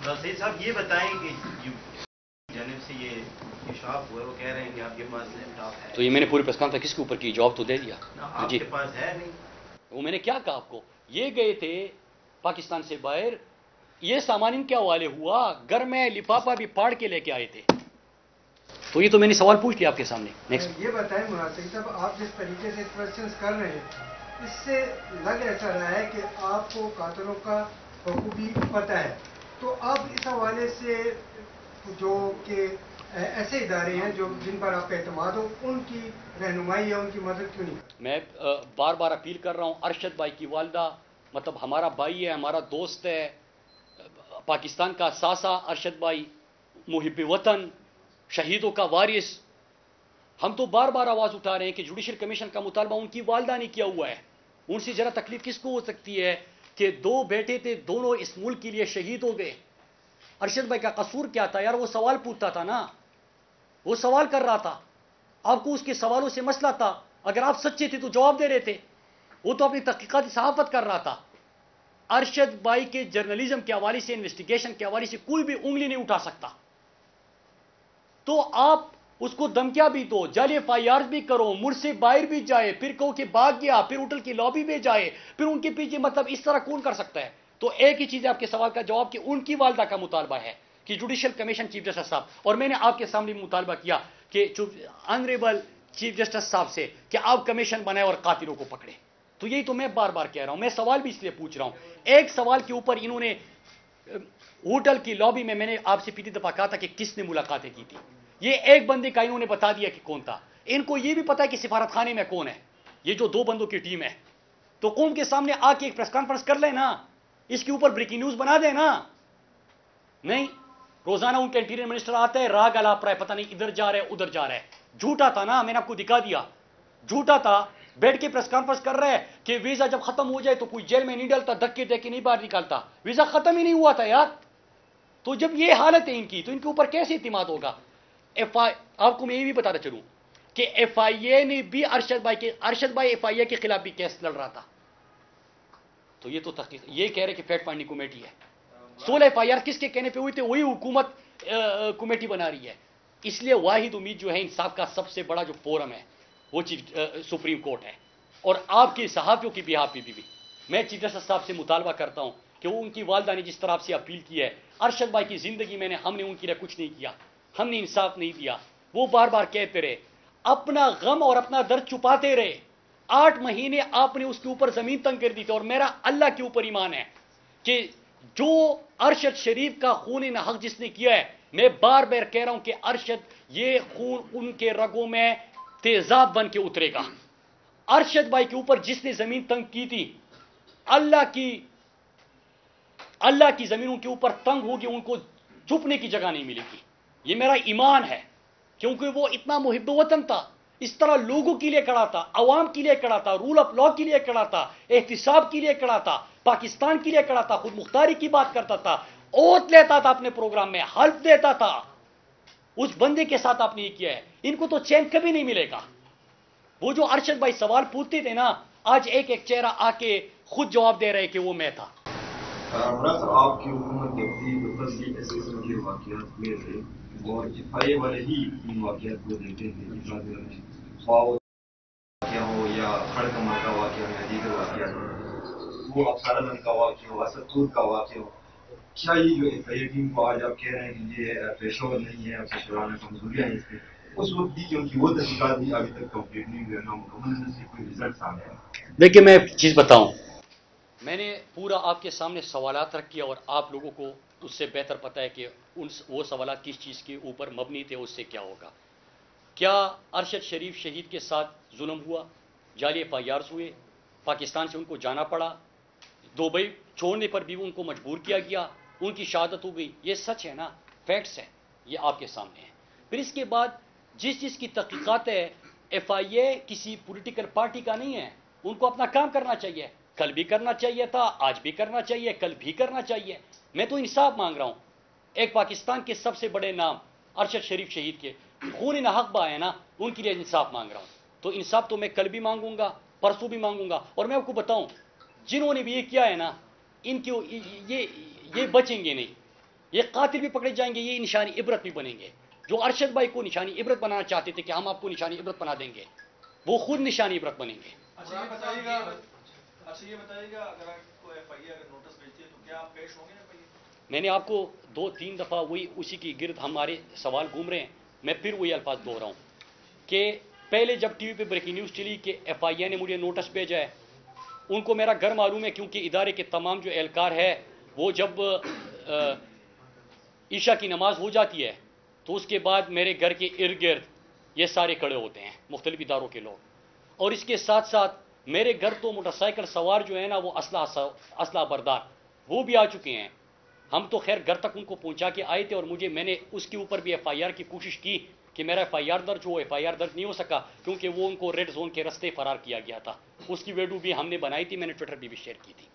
سعید صاحب یہ بتائیں کہ جانب سے یہ انکشاف ہوا ہے، وہ کہہ رہے ہیں کہ آپ کے پاس لیپ ٹاپ ہے، تو یہ میں نے پوری پریس کانفرنس کس کے اوپر کی، جواب تو دے دیا آپ جی۔ کے پاس ہے نہیں؟ وہ میں نے کیا کہا آپ کو، یہ گئے تھے پاکستان سے باہر، یہ سامان ان کے حوالے ہوا، گھر میں لفافہ بھی پھاڑ کے لے کے آئے تھے، تو یہ تو میں نے سوال پوچھ لیا آپ کے سامنے۔ نیکسٹ یہ بتائیں مراد سعید صاحب، آپ جس طریقے سے کوشچنس کر رہے ہیں اس سے لگ ایسا رہا ہے کہ آپ کو قاتلوں کا بخوبی پتہ ہے، تو آپ اس حوالے سے جو کہ ایسے ادارے ہیں جو جن پر آپ کا اعتماد ہو، ان کی رہنمائی یا ان کی مدد کیوں نہیں کرتے؟ میں بار بار اپیل کر رہا ہوں، ارشد بھائی کی والدہ مطلب ہمارا بھائی ہے، ہمارا دوست ہے، پاکستان کا ساسا ارشد بھائی، محب وطن، شہیدوں کا وارث، ہم تو بار بار آواز اٹھا رہے ہیں کہ جوڈیشل کمیشن کا مطالبہ ان کی والدہ نے کیا ہوا ہے، ان سے ذرا تکلیف کس کو ہو سکتی ہے کہ دو بیٹے تھے، دونوں اس ملک کے لیے شہید ہو گئے۔ ارشد بھائی کا قصور کیا تھا یار؟ وہ سوال پوچھتا تھا نا، وہ سوال کر رہا تھا، آپ کو اس کے سوالوں سے مسئلہ تھا، اگر آپ سچے تھے تو جواب دے رہے تھے، وہ تو اپنی تحقیقاتی صحافت کر رہا تھا۔ ارشد بھائی کے جرنلزم کے حوالے سے، انویسٹیگیشن کے حوالے سے کوئی بھی انگلی نہیں اٹھا سکتا، تو آپ اس کو دھمکیاں بھی دو، جعلی ایف آئی آر بھی کرو، ملک سے باہر بھی جائے، پھر کہو کہ بھاگ گیا، پھر ہوٹل کی لابی میں جائے، پھر ان کے پیچھے مطلب اس طرح کون کر سکتا ہے؟ تو ایک ہی چیز ہے آپ کے سوال کا جواب کہ ان کی والدہ کا مطالبہ ہے کہ جوڈیشل کمیشن چیف جسٹس صاحب، اور میں نے آپ کے سامنے مطالبہ کیا کہ آنریبل چیف جسٹس صاحب سے کہ آپ کمیشن بنائے اور قاتلوں کو پکڑے، تو یہی تو میں بار بار کہہ رہا ہوں، میں سوال بھی اس لیے پوچھ رہا ہوں۔ ایک سوال کے اوپر انہوں نے ہوٹل کی لابی میں نے آپ سے پچھلی دفعہ کہا تھا کہ کس نے ملاقاتیں کی تھی، یہ ایک بندے کا انہوں نے بتا دیا کہ کون تھا، ان کو یہ بھی پتا ہے کہ سفارت خانے میں کون ہے، یہ جو دو بندوں کی ٹیم ہے، تو قوم کے سامنے آ کے ایک پریس کانفرنس کر لیں نا، اس کے اوپر بریکنگ نیوز بنا دیں نا، نہیں روزانہ ان کا انٹیریئر منسٹر آتا ہے، راگ الاپ رہا ہے، پتہ نہیں ادھر جا رہا ہے ادھر جا رہا ہے، جھوٹا تھا نا، میں نے آپ کو دکھا دیا، جھوٹا تھا، بیٹھ کے پریس کانفرنس کر رہا ہے کہ ویزا جب ختم ہو جائے تو کوئی جیل میں نہیں ڈالتا، دھکے دے کے نہیں باہر نکالتا، ویزا ختم ہی نہیں ہوا تھا یار، تو جب یہ حالت ہے ان کی تو ان کے اوپر کیسے اعتماد ہوگا؟ آپ کو میں یہ بھی بتاتا چلوں کہ ایف آئی اے نے بھی ارشد بھائی ایف آئی اے کے خلاف بھی کیس لڑ رہا تھا، تو یہ تو تحقیق، یہ کہہ رہے کہ فیکٹ فائنڈنگ کمیٹی ہے، 16 ایف آئی آر کس کے کہنے پہ ہوئی تھے؟ وہی حکومت کمیٹی بنا رہی ہے، اس لیے واحد امید جو ہے انصاف کا سب سے بڑا جو فورم ہے وہ سپریم کورٹ ہے، اور آپ کے صحافیوں کی بہاف پہ بھی میں چیف جسٹس صاحب سے مطالبہ کرتا ہوں کہ وہ ان کی والدہ نے جس طرح سے اپیل کی ہے، ارشد بھائی کی زندگی میں ہم نے ان کے لیے کچھ نہیں کیا، ہم نے انصاف نہیں دیا، وہ بار بار کہتے رہے، اپنا غم اور اپنا درد چھپاتے رہے، 8 مہینے آپ نے اس کے اوپر زمین تنگ کر دی تھی، اور میرا اللہ کے اوپر ایمان ہے کہ جو ارشد شریف کا خون حق جس نے کیا ہے، میں بار بار کہہ رہا ہوں کہ ارشد یہ خون ان کے رگوں میں تیزاب بن کے اترے گا، ارشد بھائی کے اوپر جس نے زمین تنگ کی تھی، اللہ کی زمینوں کے اوپر تنگ ہوگی، ان کو چھپنے کی جگہ نہیں ملے گی، یہ میرا ایمان ہے، کیونکہ وہ اتنا محب وطن تھا، اس طرح لوگوں کے لیے کھڑا تھا، عوام کے لیے کھڑا تھا، رول آف لا کے لیے کھڑا تھا، احتساب کے لیے کھڑا تھا، پاکستان کے لیے کھڑا تھا، خود مختاری کی بات کرتا تھا، اوت لیتا تھا اپنے پروگرام میں، حلف دیتا تھا، اس بندے کے ساتھ آپ نے یہ کیا ہے، ان کو تو چین کبھی نہیں ملے گا۔ وہ جو ارشد بھائی سوال پوچھتے تھے نا، آج ایک ایک چہرہ آ کے خود جواب دے رہے کہ وہ میں تھا۔ آپ کی حکومت جب تھی تو 10 ایسے قسم کے واقعات ہوئے تھے اور اتفاقی والے ہی ان واقعات کو دیکھتے تھے، واقعہ ہو یا کھڑ کمر کا واقعہ ہو یا دیگر واقعات ہو، وہ افسانہ کا واقعہ ہو، اسدپور کا واقعہ ہو، کیا یہ جو ایف آئی اے ٹیم کو آج آپ کہہ رہے ہیں کہ یہ پیشور نہیں ہے، پیشورانہ کمزوریاں ہیں اس میں، اس وقت بھی کیونکہ وہ تحقیقات بھی ابھی تک کمپلیٹ نہیں ہوئے، نہ مکمل سے کوئی رزلٹ سامنے آیا؟ دیکھیے میں ایک چیز بتاؤں، میں نے پورا آپ کے سامنے سوالات رکھ اور آپ لوگوں کو اس سے بہتر پتہ ہے کہ وہ سوالات کس چیز کے اوپر مبنی تھے، اس سے کیا ہوگا۔ کیا ارشد شریف شہید کے ساتھ ظلم ہوا؟ جعلی ایف آئی آرز ہوئے، پاکستان سے ان کو جانا پڑا، دبئی چھوڑنے پر بھی ان کو مجبور کیا گیا، ان کی شہادت ہو گئی، یہ سچ ہے نا، فیکٹس ہے، یہ آپ کے سامنے ہے۔ پھر اس کے بعد جس چیز کی تحقیقات ہے، ایف آئی اے کسی پولیٹیکل پارٹی کا نہیں ہے، ان کو اپنا کام کرنا چاہیے، کل بھی کرنا چاہیے تھا، آج بھی کرنا چاہیے، کل بھی کرنا چاہیے، میں تو انصاف مانگ رہا ہوں۔ ایک پاکستان کے سب سے بڑے نام ارشد شریف شہید کے خون حق با ہے نا، ان کے لیے انصاف مانگ رہا ہوں، تو انصاف تو میں کل بھی مانگوں گا، پرسوں بھی مانگوں گا، اور میں آپ کو بتاؤں جنہوں نے بھی یہ کیا ہے نا، ان کی یہ بچیں گے نہیں، یہ قاتل بھی پکڑے جائیں گے, یہ نشانی عبرت بھی بنیں گے. جو ارشد بھائی کو نشانی عبرت بنانا چاہتے تھے کہ ہم آپ کو نشانی عبرت بنا دیں گے, وہ خود نشانی عبرت بنیں گے. اچھا یہ بتائیے گا اگر کوئی ایف آئی اگر نوٹس بھیجتی ہے تو کیا آپ پیش ہوں گے ایف آئی اے؟ میں نے آپ کو 2-3 دفعہ وہی اسی کی گرد ہمارے سوال گھوم رہے ہیں. میں پھر وہی الفاظ دوہراؤں ہوں کہ پہلے جب ٹی وی پہ بریکنگ نیوز چلی کہ ایف آئی اے نے مجھے نوٹس بھیجا ہے, ان کو میرا گھر معلوم ہے کیونکہ ادارے کے تمام جو اہلکار ہے وہ جب عشاء کی نماز ہو جاتی ہے تو اس کے بعد میرے گھر کے ارد گرد یہ سارے کھڑے ہوتے ہیں مختلف اداروں کے لوگ. اور اس کے ساتھ ساتھ میرے گھر تو موٹر سائیکل سوار جو ہے نا وہ اسلحہ بردار وہ بھی آ چکے ہیں. ہم تو خیر گھر تک ان کو پہنچا کے آئے تھے, اور میں نے اس کے اوپر بھی ایف آئی آر کی کوشش کی کہ میرا ایف آئی آر درج ہو. ایف آئی آر درج نہیں ہو سکا کیونکہ وہ ان کو ریڈ زون کے رستے فرار کیا گیا تھا. اس کی ویڈیو بھی ہم نے بنائی تھی, میں نے ٹویٹر پہ بھی شیئر کی تھی.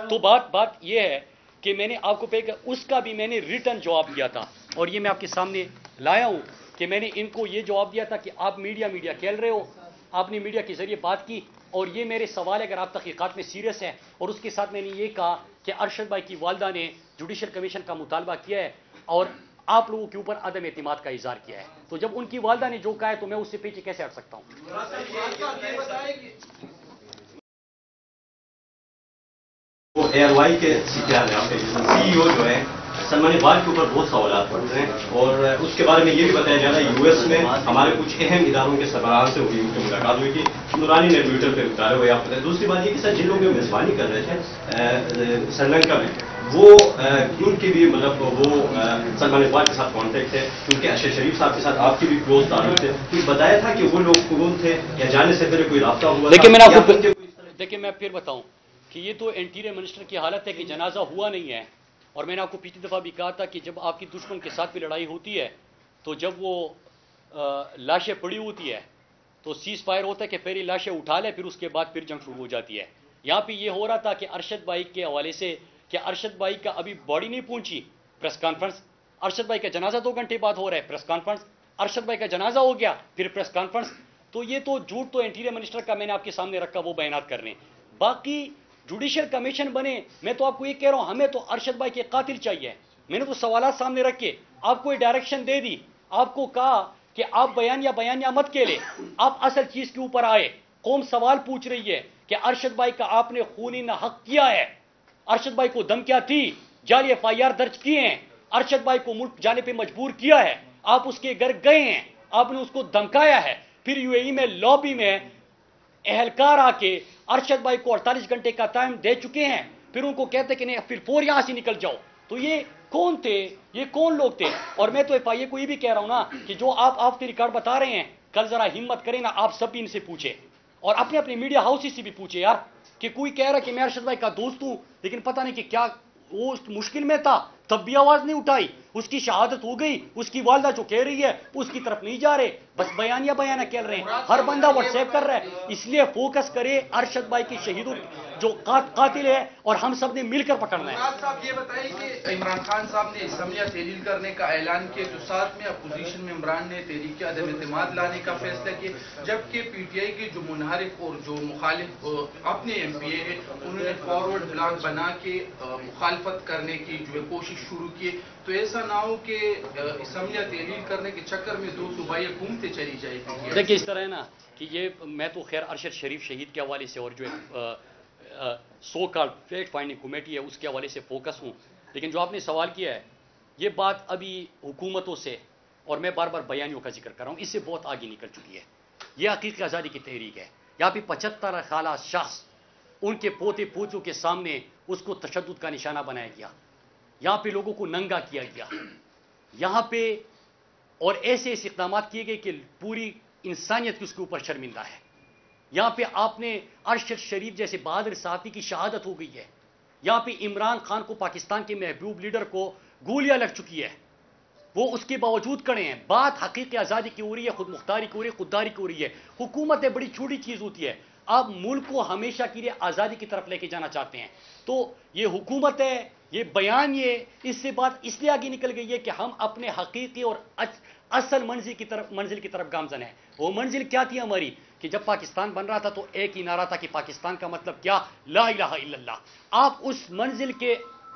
تو بات یہ ہے کہ میں نے آپ کو اس کا بھی میں نے ریٹرن جواب دیا تھا, اور یہ میں آپ کے سامنے لایا ہوں کہ میں نے ان کو یہ جواب دیا تھا کہ آپ میڈیا کھیل رہے ہو, آپ نے میڈیا کے ذریعے بات کی, اور یہ میرے سوال ہے اگر آپ تحقیقات میں سیریس ہیں. اور اس کے ساتھ میں نے یہ کہا کہ ارشد بھائی کی والدہ نے جوڈیشل کمیشن کا مطالبہ کیا ہے اور آپ لوگوں کے اوپر عدم اعتماد کا اظہار کیا ہے. تو جب ان کی والدہ نے جو کہا ہے تو میں اس سے پیچھے کیسے ہٹ سکتا ہوں؟ وہ ایئر وائی کے سی ای او جو ہے سلمان اقبال کے اوپر بہت سوالات پڑ رہے ہیں, اور اس کے بارے میں یہ بھی بتایا جا رہا ہے یو ایس میں ہمارے کچھ اہم اداروں کے سربراہان سے ان کی ملاقات ہوئی تھی. نورانی نے ٹویٹر پہ اتارے ہوئے آپ بتائیں. دوسری بات یہ کہ سر جن لوگوں کی میزبانی کر رہے تھے سری لنکا میں, وہ ان کی بھی مطلب وہ سلمان اقبال کے ساتھ کانٹیکٹ ہے, کیونکہ اشرف شریف صاحب کے ساتھ آپ کی بھی کلوز تعلق تھے. کوئی بتایا تھا کہ وہ لوگ کون تھے یا جانے سے پہلے کوئی رابطہ ہوا؟ دیکھیں میں پھر بتاؤں کہ یہ تو انٹیریئر منسٹر کی حالت ہے کہ جنازہ ہوا نہیں ہے. اور میں نے آپ کو پچھلی دفعہ بھی کہا تھا کہ جب آپ کی دشمن کے ساتھ بھی لڑائی ہوتی ہے تو جب وہ لاشیں پڑی ہوتی ہے تو سیز فائر ہوتا ہے کہ پہلے لاشیں اٹھا لے, پھر اس کے بعد پھر جنگ شروع ہو جاتی ہے. یہاں پہ یہ ہو رہا تھا کہ ارشد بھائی کے حوالے سے کہ ارشد بھائی کا ابھی باڈی نہیں پہنچی, پریس کانفرنس. ارشد بھائی کا جنازہ 2 گھنٹے بعد ہو رہا ہے, پریس کانفرنس. ارشد بھائی کا جنازہ ہو گیا پھر پریس کانفرنس. تو یہ تو جھوٹ تو انٹیریئر منسٹر کا میں نے آپ کے سامنے رکھا, وہ بیانات کر رہے ہیں. باقی جوڈیشل کمیشن بنے, میں تو آپ کو یہ کہہ رہا ہوں ہمیں تو ارشد بھائی کے قاتل چاہیے. میں نے تو سوالات سامنے رکھ کے آپ کو یہ ڈائریکشن دے دی, آپ کو کہا کہ آپ بیانیہ مت کہلے, آپ اصل چیز کے اوپر آئے. قوم سوال پوچھ رہی ہے کہ ارشد بھائی کا آپ نے خونی نہ حق کیا ہے, ارشد بھائی کو دھمکیاں تھی, جعلی ایف آئی آر درج کیے ہیں, ارشد بھائی کو ملک جانے پہ مجبور کیا ہے, آپ اس کے گھر گئے ہیں, آپ نے اس کو دھمکایا ہے. پھر یو اے ای میں لابی میں اہلکار آ کے ارشد بھائی کو 48 گھنٹے کا ٹائم دے چکے ہیں, پھر ان کو کہتے کہ نہیں پھر فور یہاں سے نکل جاؤ. تو یہ کون تھے, یہ کون لوگ تھے؟ اور میں تو ایف آئی اے کو یہ بھی کہہ رہا ہوں نا کہ جو آپ کے ریکارڈ بتا رہے ہیں, کل ذرا ہمت کریں نا, آپ سب بھی ان سے پوچھیں اور اپنے میڈیا ہاؤس سے بھی پوچھیں یار, کہ کوئی کہہ رہا کہ میں ارشد بھائی کا دوست ہوں لیکن پتہ نہیں کہ کیا وہ مشکل میں تھا تب بھی آواز نہیں اٹھائی, اس کی شہادت ہو گئی, اس کی والدہ جو کہہ رہی ہے اس کی طرف نہیں جا رہے, بس بیانیہ کہہ رہے ہیں, ہر بندہ واٹس ایپ کر رہا ہے. اس لیے فوکس کرے ارشد بھائی کی شہیدوں جو قاتل ہے, اور ہم سب نے مل کر پکڑنا ہے. مراد صاحب یہ بتائیں کہ عمران خان صاحب نے اسمبلیاں تحلیل کرنے کا اعلان کیا, جو ساتھ میں اپوزیشن میں عمران نے تحریک عدم اعتماد لانے کا فیصلہ کیا, جبکہ پی ٹی آئی کے جو منحرف اور جو مخالف اپنے ایم پی اے ہیں انہوں نے فارورڈ بلاک بنا کے مخالفت کرنے کی جو کوشش شروع کی. تو ایسا نہ ہو کہ اسمبلیاں تحلیل کرنے کے چکر میں 2 صوبائی حکومتیں چلی جائیں. دیکھیے اس طرح ہے نا کہ یہ میں تو خیر ارشد شریف شہید کے حوالے سے اور جو سو کال فیکٹ فائنڈنگ کمیٹی ہے اس کے حوالے سے فوکس ہوں, لیکن جو آپ نے سوال کیا ہے یہ بات ابھی حکومتوں سے, اور میں بار بار بیانیوں کا ذکر کر رہا ہوں, اس سے بہت آگے نکل چکی ہے. یہ حقیقی آزادی کی تحریک ہے. یہاں پہ 75 خالہ شخص ان کے پوتے پوتوں کے سامنے اس کو تشدد کا نشانہ بنایا گیا, یہاں پہ لوگوں کو ننگا کیا گیا, یہاں پہ اور ایسے اقدامات کیے گئے کہ پوری انسانیت کی اس کے اوپر شرمندہ ہے. یہاں پہ آپ نے ارشد شریف جیسے بہادر صحافی کی شہادت ہو گئی ہے. یہاں پہ عمران خان کو, پاکستان کے محبوب لیڈر کو گولیاں لگ چکی ہے, وہ اس کے باوجود کڑے ہیں. بات حقیقی آزادی کی ہو رہی ہے, خود مختاری کی ہو رہی ہے, خودداری کی ہو رہی ہے. حکومتیں بڑی چھوٹی چیز ہوتی ہے, آپ ملک کو ہمیشہ کے لیے آزادی کی طرف لے کے جانا چاہتے ہیں. تو یہ حکومت ہے, یہ بیان, یہ اس سے بات اس لیے آگے نکل گئی ہے کہ ہم اپنے حقیقی اور اصل منزل کی طرف گامزن ہیں. وہ منزل کیا تھی ہماری کہ جب پاکستان بن رہا تھا تو ایک ہی نعرہ تھا کہ پاکستان کا مطلب کیا, لا الہ الا اللہ. آپ اس منزل کے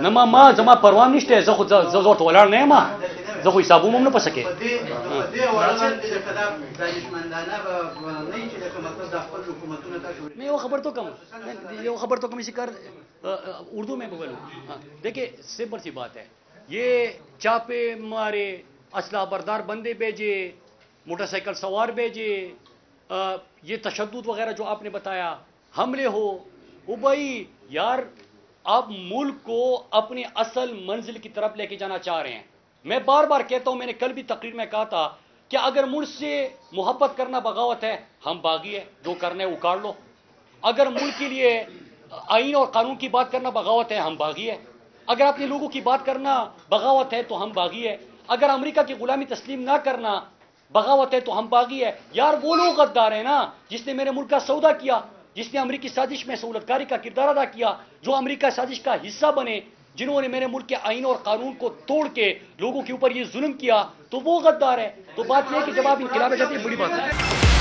نما ما زما پروا نشته زه خو زه ټولار نه ما زه خو حسابوم هم نه پسکه میں وہ خبر تو کم اسی کر اردو میں بولوں. دیکھیں سمپل سی بات ہے, یہ چاپے مارے, اسلحہ بردار بندے بھیجے, موٹر سائیکل سوار بھیجے, یہ تشدد وغیرہ جو آپ نے بتایا, حملے ہو, وہ بھائی یار آپ ملک کو اپنی اصل منزل کی طرف لے کے جانا چاہ رہے ہیں. میں بار بار کہتا ہوں, میں نے کل بھی تقریر میں کہا تھا کہ اگر ملک سے محبت کرنا بغاوت ہے, ہم باغی ہے, جو کرنا ہے اکاڑ لو. اگر ملک کے لیے آئین اور قانون کی بات کرنا بغاوت ہے, ہم باغی ہے. اگر اپنے لوگوں کی بات کرنا بغاوت ہے تو ہم باغی ہے. اگر امریکہ کی غلامی تسلیم نہ کرنا بغاوت ہے تو ہم باغی ہے. یار وہ لوگ غدار ہیں نا جس نے میرے ملک کا سودا کیا, جس نے امریکی سازش میں سہولتکاری کا کردار ادا کیا, جو امریکہ سازش کا حصہ بنے, جنہوں نے میرے ملک کے آئین اور قانون کو توڑ کے لوگوں کے اوپر یہ ظلم کیا, تو وہ غدار ہے. تو بات یہ ہے کہ جب آپ انقلاب جاتے ہیں بڑی بات ہے.